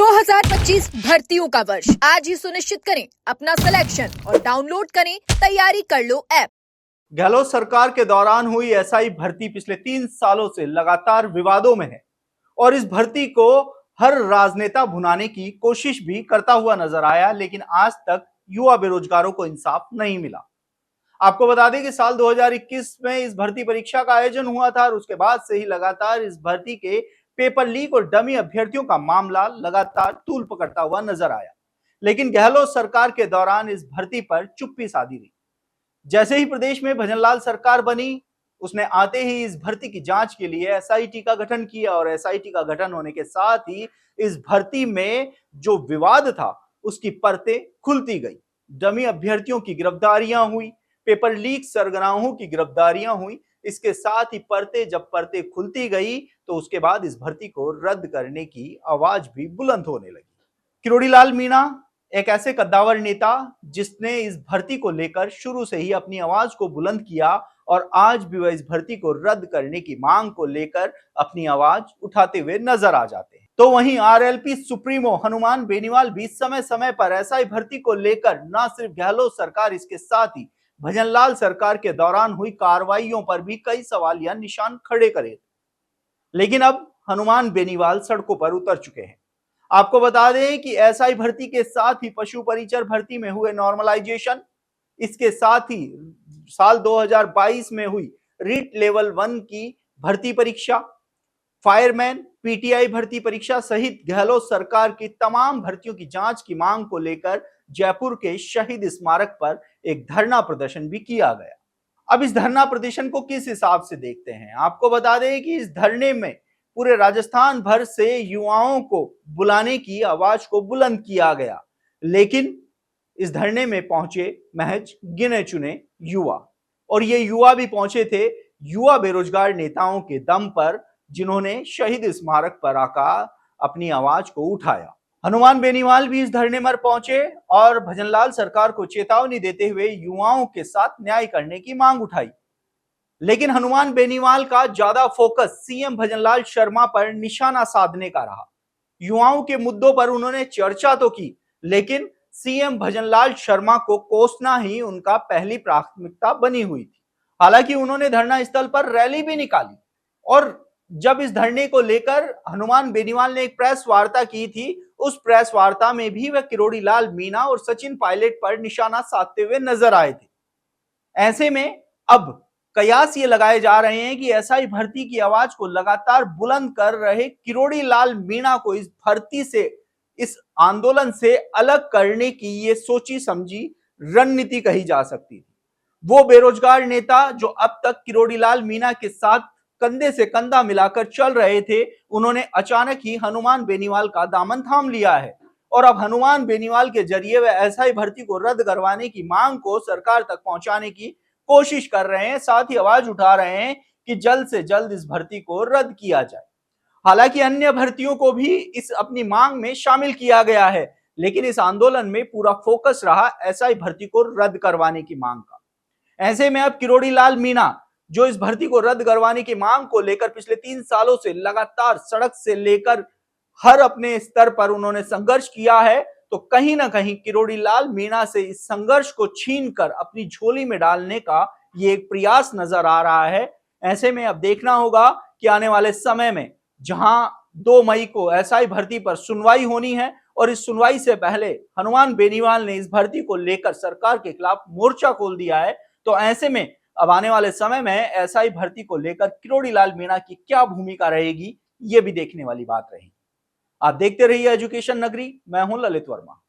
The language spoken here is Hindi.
2025 भर्तियों का वर्ष आज ही सुनिश्चित करें अपना सिलेक्शन और डाउनलोड करें तैयारी कर लो ऐप। गहलोत सरकार के दौरान हुई एसआई भर्ती पिछले 3 सालों से लगातार विवादों में है और इस भर्ती को हर राजनेता भुनाने की कोशिश भी करता हुआ नजर आया, लेकिन आज तक युवा बेरोजगारों को इंसाफ नहीं मिला। आपको बता दें कि साल 2021 में इस भर्ती परीक्षा का आयोजन हुआ था और उसके बाद से ही लगातार इस भर्ती के पेपर लीक और डमी अभ्यर्थियों का मामला लगातार तूल पकड़ता हुआ नजर आया, लेकिन गहलोत सरकार के दौरान इस भर्ती पर चुप्पी साधी रही। जैसे ही प्रदेश में भजनलाल सरकार बनी, उसने आते ही इस भर्ती की जांच के लिए एसआईटी का गठन किया और एसआईटी का गठन होने के साथ ही इस भर्ती में जो विवाद था उसकी परतें खुलती गई। डमी अभ्यर्थियों की गिरफ्तारियां हुई, पेपर लीक सरगनाहों की गिरफ्तारियां हुई। इसके साथ ही परतें खुलती गई तो उसके बाद इस भर्ती को रद्द करने की आवाज भी बुलंद होने लगी। किरोड़ी लाल मीणा एक ऐसे कद्दावर नेता जिसने इस भर्ती को लेकर शुरू से ही अपनी आवाज को बुलंद किया और आज भी वह इस भर्ती को रद्द करने की मांग को लेकर अपनी आवाज उठाते हुए नजर आ जाते हैं। तो वहीं आरएलपी सुप्रीमो हनुमान बेनीवाल भी समय समय पर एसआई भर्ती को लेकर न सिर्फ गहलोत सरकार, इसके साथ ही भजनलाल सरकार के दौरान हुई कार्रवाइयों पर भी कई सवाल या निशान खड़े करे, लेकिन अब हनुमान बेनीवाल सड़कों पर उतर चुके हैं। आपको बता दें कि एसआई भर्ती के साथ ही पशु परिचर भर्ती में हुए नॉर्मलाइजेशन, इसके साथ ही साल 2022 में हुई रीट लेवल 1 की भर्ती परीक्षा, फायरमैन, पीटीआई भर्ती परीक्षा सहित गहलोत सरकार की तमाम भर्तियों की जांच की मांग को लेकर जयपुर के शहीद स्मारक पर एक धरना प्रदर्शन भी किया गया। अब इस धरना प्रदर्शन को किस हिसाब से देखते हैं? आपको बता दें कि इस धरने में पूरे राजस्थान भर से युवाओं को बुलाने की आवाज को बुलंद किया गया, लेकिन इस धरने में पहुंचे महज गिने चुने युवा, और ये युवा भी पहुंचे थे युवा बेरोजगार नेताओं के दम पर, जिन्होंने शहीद स्मारक पर आकर अपनी आवाज को उठाया। हनुमान बेनीवाल भी इस धरने पर पहुंचे और भजनलाल सरकार को चेतावनी देते हुए युवाओं के साथ न्याय करने की मांग उठाई, लेकिन हनुमान बेनीवाल का ज्यादा फोकस सीएम भजनलाल शर्मा पर निशाना साधने का रहा। युवाओं के मुद्दों पर उन्होंने चर्चा तो की, लेकिन सीएम भजनलाल शर्मा को कोसना ही उनका पहली प्राथमिकता बनी हुई थी। हालांकि उन्होंने धरना स्थल पर रैली भी निकाली और जब इस धरने को लेकर हनुमान बेनीवाल ने एक प्रेस वार्ता की थी, उस प्रेस वार्ता में भी वह किरोड़ी लाल मीणा और सचिन पायलट पर निशाना साधते हुए नजर आए थे। ऐसे में अब कयास ये लगाए जा रहे हैं कि एसआई भर्ती की आवाज को लगातार बुलंद कर रहे किरोड़ी लाल मीणा को इस भर्ती से, इस आंदोलन से अलग करने की ये सोची समझी रणनीति कही जा सकती थी। वो बेरोजगार नेता जो अब तक किरोड़ी लाल मीणा के साथ कंधे से कंधा मिलाकर चल रहे थे, उन्होंने अचानक ही हनुमान बेनीवाल का दामन थाम लिया है और अब हनुमान बेनीवाल के जरिए वह एसआई भर्ती को रद्द करवाने की मांग को सरकार तक पहुंचाने की कोशिश कर रहे हैं, साथ ही आवाज उठा रहे हैं कि जल्द से जल्द इस भर्ती को रद्द किया जाए। हालांकि अन्य भर्तियों को भी इस अपनी मांग में शामिल किया गया है, लेकिन इस आंदोलन में पूरा फोकस रहा एसआई भर्ती को रद्द करवाने की मांग का। ऐसे में अब किरोड़ी लाल मीणा जो इस भर्ती को रद्द करवाने की मांग को लेकर पिछले 3 सालों से लगातार सड़क से लेकर हर अपने स्तर पर उन्होंने संघर्ष किया है, तो कहीं ना कहीं किरोड़ी लाल मीणा से इस संघर्ष को छीनकर अपनी झोली में डालने का ये एक प्रयास नजर आ रहा है। ऐसे में अब देखना होगा कि आने वाले समय में जहां 2 मई को एसआई भर्ती पर सुनवाई होनी है और इस सुनवाई से पहले हनुमान बेनीवाल ने इस भर्ती को लेकर सरकार के खिलाफ मोर्चा खोल दिया है, तो ऐसे में अब आने वाले समय में एसआई भर्ती को लेकर किरोड़ी लाल मीणा की क्या भूमिका रहेगी, ये भी देखने वाली बात रहेगी। आप देखते रहिए एजुकेशन नगरी, मैं हूं ललित वर्मा।